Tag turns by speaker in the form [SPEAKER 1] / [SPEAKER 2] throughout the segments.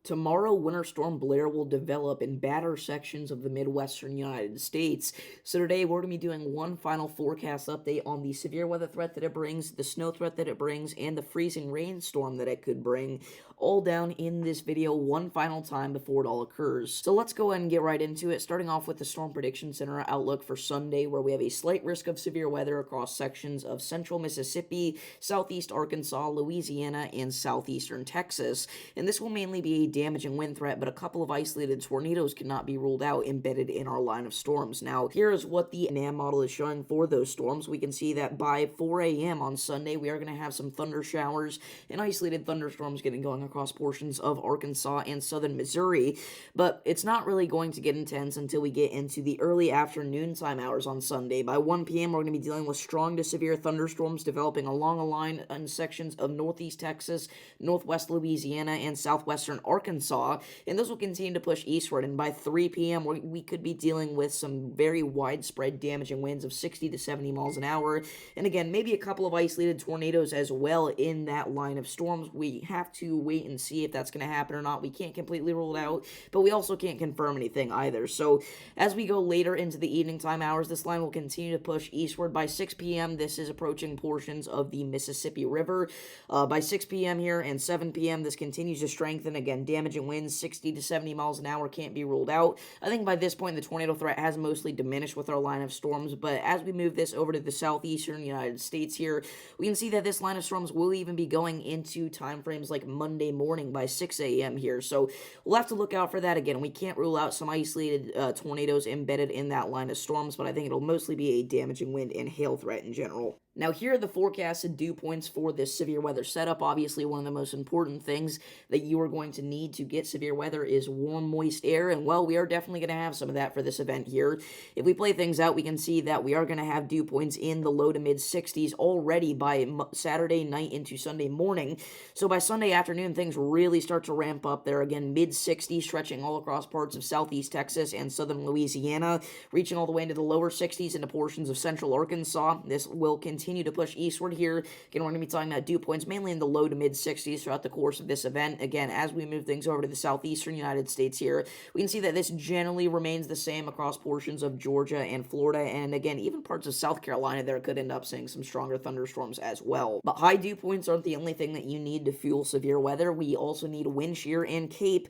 [SPEAKER 1] Tomorrow, Winter Storm Blair will develop in batter sections of the Midwestern United States. So today, we're going to be doing one final forecast update on the severe weather threat that it brings, the snow threat that it brings, and the freezing rainstorm that it could bring, all down in this video one final time before it all occurs. So let's go ahead and get right into it, starting off with the Storm Prediction Center outlook for Sunday, where we have a slight risk of severe weather across sections of central Mississippi, southeast Arkansas, Louisiana, and southeastern Texas. And this will mainly be a damaging wind threat, but a couple of isolated tornadoes cannot be ruled out embedded in our line of storms. Now, here is what the NAM model is showing for those storms. We can see that by 4 a.m. on Sunday, we are going to have some thunder showers and isolated thunderstorms getting going across portions of Arkansas and southern Missouri, but it's not really going to get intense until we get into the early afternoon time hours on Sunday. By 1 p.m., we're going to be dealing with strong to severe thunderstorms developing along a line in sections of northeast Texas, northwest Louisiana, and southwestern Arkansas, and those will continue to push eastward, and by 3 p.m. we could be dealing with some very widespread damaging winds of 60 to 70 miles an hour, and again, maybe a couple of isolated tornadoes as well in that line of storms. We have to wait and see if that's going to happen or not. We can't completely rule it out, but we also can't confirm anything either. So as we go later into the evening time hours, this line will continue to push eastward. By 6 p.m., this is approaching portions of the Mississippi River. By 6 p.m. here and 7 p.m., this continues to strengthen. Again, damaging winds 60 to 70 miles an hour can't be ruled out. I think by this point, the tornado threat has mostly diminished with our line of storms, but as we move this over to the southeastern United States here, we can see that this line of storms will even be going into time frames like Monday morning by 6 a.m. here, so we'll have to look out for that. Again, we can't rule out some isolated tornadoes embedded in that line of storms, but I think it'll mostly be a damaging wind and hail threat in general. Now, here are the forecasted dew points for this severe weather setup. Obviously, one of the most important things that you are going to need to get severe weather is warm, moist air, and, well, we are definitely going to have some of that for this event here. If we play things out, we can see that we are going to have dew points in the low to mid-60s already by Saturday night into Sunday morning. So by Sunday afternoon, things really start to ramp up there. Again, mid-60s, stretching all across parts of southeast Texas and southern Louisiana, reaching all the way into the lower 60s into portions of central Arkansas. This will continue to push eastward here. Again, we're going to be talking about dew points mainly in the low to mid-60s throughout the course of this event. Again, as we move things over to the southeastern United States here, we can see that this generally remains the same across portions of Georgia and Florida, and again, even parts of South Carolina there could end up seeing some stronger thunderstorms as well. But high dew points aren't the only thing that you need to fuel severe weather. We also need wind shear and cape.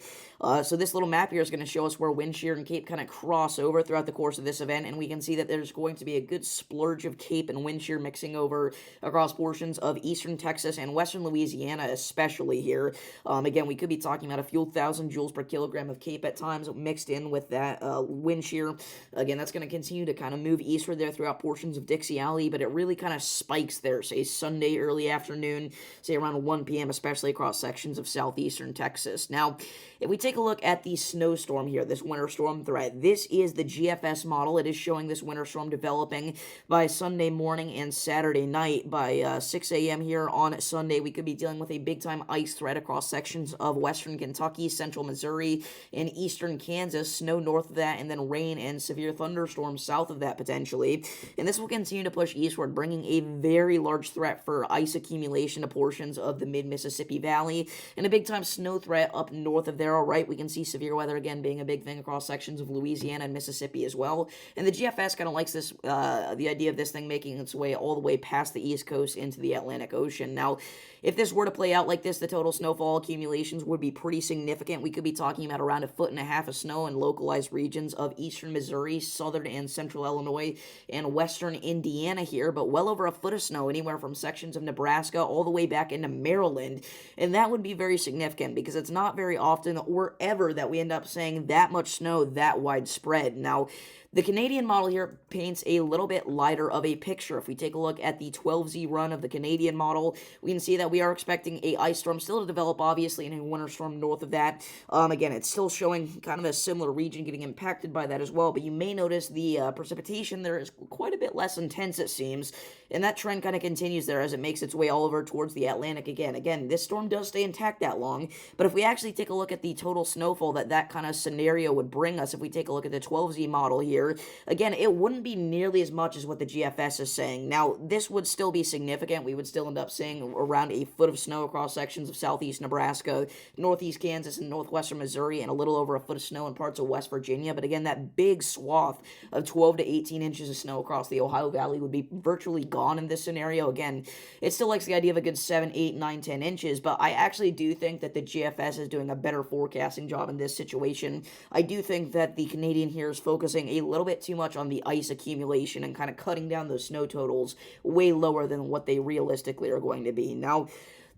[SPEAKER 1] So this little map here is going to show us where wind shear and cape kind of cross over throughout the course of this event, and we can see that there's going to be a good splurge of cape and wind shear mixing over across portions of eastern Texas and western Louisiana, especially here. Again, we could be talking about a few thousand joules per kilogram of cape at times mixed in with that wind shear. Again, that's going to continue to kind of move eastward there throughout portions of Dixie Alley, but it really kind of spikes there, say Sunday early afternoon, say around 1 p.m., especially across sections of southeastern Texas. Now, if we take a look at the snowstorm here, this winter storm threat, this is the GFS model. It is showing this winter storm developing by Sunday morning and Saturday night. By 6 a.m. here on Sunday, we could be dealing with a big-time ice threat across sections of western Kentucky, central Missouri, and eastern Kansas, snow north of that, and then rain and severe thunderstorms south of that potentially. And this will continue to push eastward, bringing a very large threat for ice accumulation to portions of the mid-Mississippi Valley, and a big-time snow threat up north of there. All right, we can see severe weather again being a big thing across sections of Louisiana and Mississippi as well. And the GFS kind of likes this, the idea of this thing making its way all the way past the East Coast into the Atlantic Ocean. Now, if this were to play out like this, the total snowfall accumulations would be pretty significant. We could be talking about around 1.5 feet of snow in localized regions of eastern Missouri, southern and central Illinois, and western Indiana here, but well over 1 foot of snow anywhere from sections of Nebraska all the way back into Maryland. And that would be very significant because it's not very often or ever that we end up seeing that much snow that widespread. Now, the Canadian model here paints a little bit lighter of a picture. If we take a look at the 12Z run of the Canadian model, we can see that we are expecting a ice storm still to develop, obviously, in a winter storm north of that. Again, it's still showing kind of a similar region getting impacted by that as well, but you may notice the precipitation there is quite a bit less intense, it seems, and that trend kind of continues there as it makes its way all over towards the Atlantic again. Again, this storm does stay intact that long, but if we actually take a look at the total snowfall that kind of scenario would bring us, if we take a look at the 12Z model here, again, it wouldn't be nearly as much as what the GFS is saying. Now, this would still be significant. We would still end up seeing around a a foot of snow across sections of southeast Nebraska, northeast Kansas, and northwestern Missouri, and a little over a foot of snow in parts of West Virginia. But again, that big swath of 12 to 18 inches of snow across the Ohio Valley would be virtually gone in this scenario. Again, it still likes the idea of a good 7, 8, 9, 10 inches, but I actually do think that the GFS is doing a better forecasting job in this situation. I do think that the Canadian here is focusing a little bit too much on the ice accumulation and kind of cutting down those snow totals way lower than what they realistically are going to be. Now,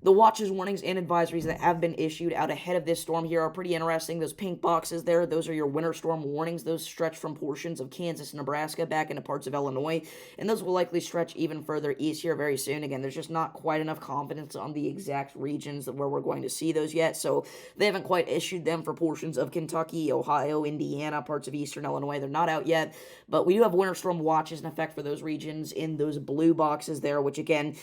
[SPEAKER 1] the watches, warnings, and advisories that have been issued out ahead of this storm here are pretty interesting. Those pink boxes there, those are your winter storm warnings. Those stretch from portions of Kansas and Nebraska back into parts of Illinois, and those will likely stretch even further east here very soon. Again, there's just not quite enough confidence on the exact regions where we're going to see those yet, so they haven't quite issued them for portions of Kentucky, Ohio, Indiana, parts of eastern Illinois. They're not out yet, but we do have winter storm watches in effect for those regions in those blue boxes there, which again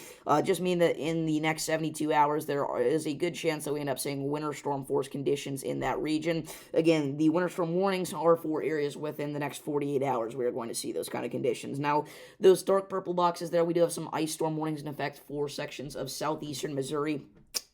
[SPEAKER 1] just mean that in the next 72 hours, there is a good chance that we end up seeing winter storm force conditions in that region. Again, the winter storm warnings are for areas within the next 48 hours. We are going to see those kind of conditions. Now, those dark purple boxes there, we do have some ice storm warnings in effect for sections of southeastern Missouri.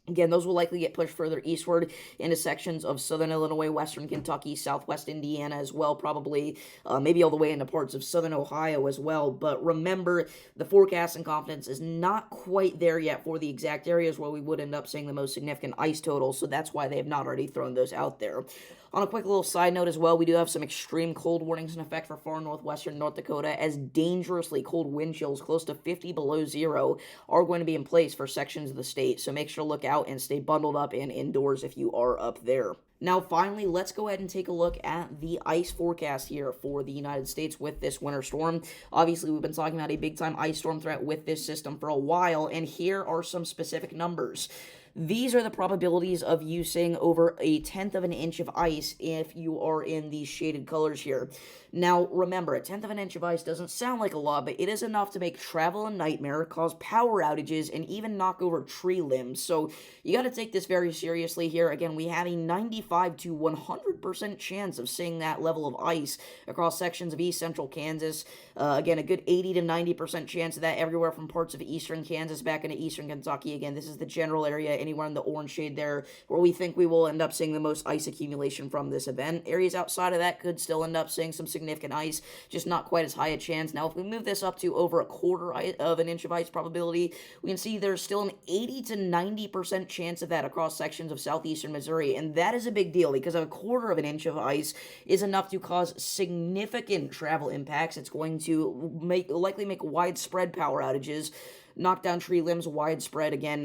[SPEAKER 1] Again, those will likely get pushed further eastward into sections of southern Illinois, western Kentucky, southwest Indiana as well, probably maybe all the way into parts of southern Ohio as well. But remember, the forecast and confidence is not quite there yet for the exact areas where we would end up seeing the most significant ice totals, so that's why they have not already thrown those out there. On a quick little side note as well, we do have some extreme cold warnings in effect for far northwestern North Dakota, as dangerously cold wind chills close to 50 below zero are going to be in place for sections of the state, so make sure to look out and stay bundled up and indoors if you are up there. Now, finally, let's go ahead and take a look at the ice forecast here for the United States with this winter storm. Obviously, we've been talking about a big-time ice storm threat with this system for a while, and here are some specific numbers. These are the probabilities of you seeing over 1/10 of an inch of ice if you are in these shaded colors here. Now, remember, 1/10 of an inch of ice doesn't sound like a lot, but it is enough to make travel a nightmare, cause power outages, and even knock over tree limbs. So you got to take this very seriously here. Again, we have a 95 to 100% chance of seeing that level of ice across sections of east central Kansas. Again, a good 80 to 90% chance of that everywhere from parts of eastern Kansas back into eastern Kentucky. Again, this is the general area, anywhere in the orange shade there, where we think we will end up seeing the most ice accumulation from this event. Areas outside of that could still end up seeing some significant ice, just not quite as high a chance. Now, if we move this up to over 1/4 of an inch of ice probability, we can see there's still an 80 to 90% chance of that across sections of southeastern Missouri, and that is a big deal because 1/4 of an inch of ice is enough to cause significant travel impacts. It's going to likely make widespread power outages, knock down tree limbs widespread. Again,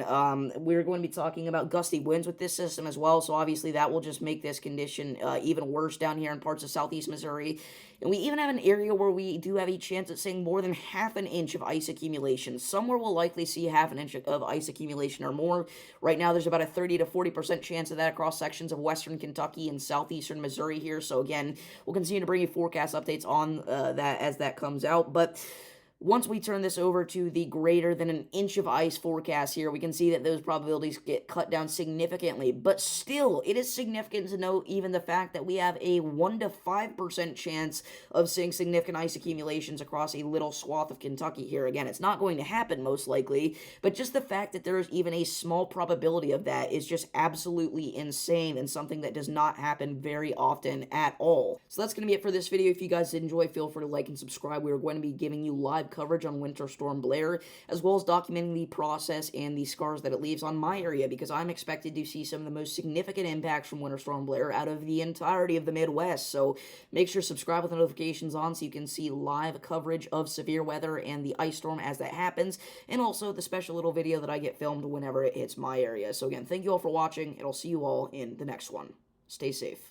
[SPEAKER 1] we're going to be talking about gusty winds with this system as well, so obviously that will just make this condition even worse down here in parts of southeast Missouri. And we even have an area where we do have a chance at seeing more than 1/2 inch of ice accumulation. Somewhere we'll likely see 1/2 inch of ice accumulation or more. Right now, there's about a 30 to 40% chance of that across sections of western Kentucky and southeastern Missouri here. So again, we'll continue to bring you forecast updates on that as that comes out. But once we turn this over to the greater than an inch of ice forecast here, we can see that those probabilities get cut down significantly. But still, it is significant to note even the fact that we have a 1 to 5% chance of seeing significant ice accumulations across a little swath of Kentucky here. Again, it's not going to happen most likely, but just the fact that there is even a small probability of that is just absolutely insane and something that does not happen very often at all. So that's going to be it for this video. If you guys did enjoy, feel free to like and subscribe. We are going to be giving you live coverage on Winter Storm Blair, as well as documenting the process and the scars that it leaves on my area, because I'm expected to see some of the most significant impacts from Winter Storm Blair out of the entirety of the Midwest. So make sure to subscribe with the notifications on so you can see live coverage of severe weather and the ice storm as that happens, and also the special little video that I get filmed whenever it hits my area. So again, thank you all for watching, and I'll see you all in the next one. Stay safe.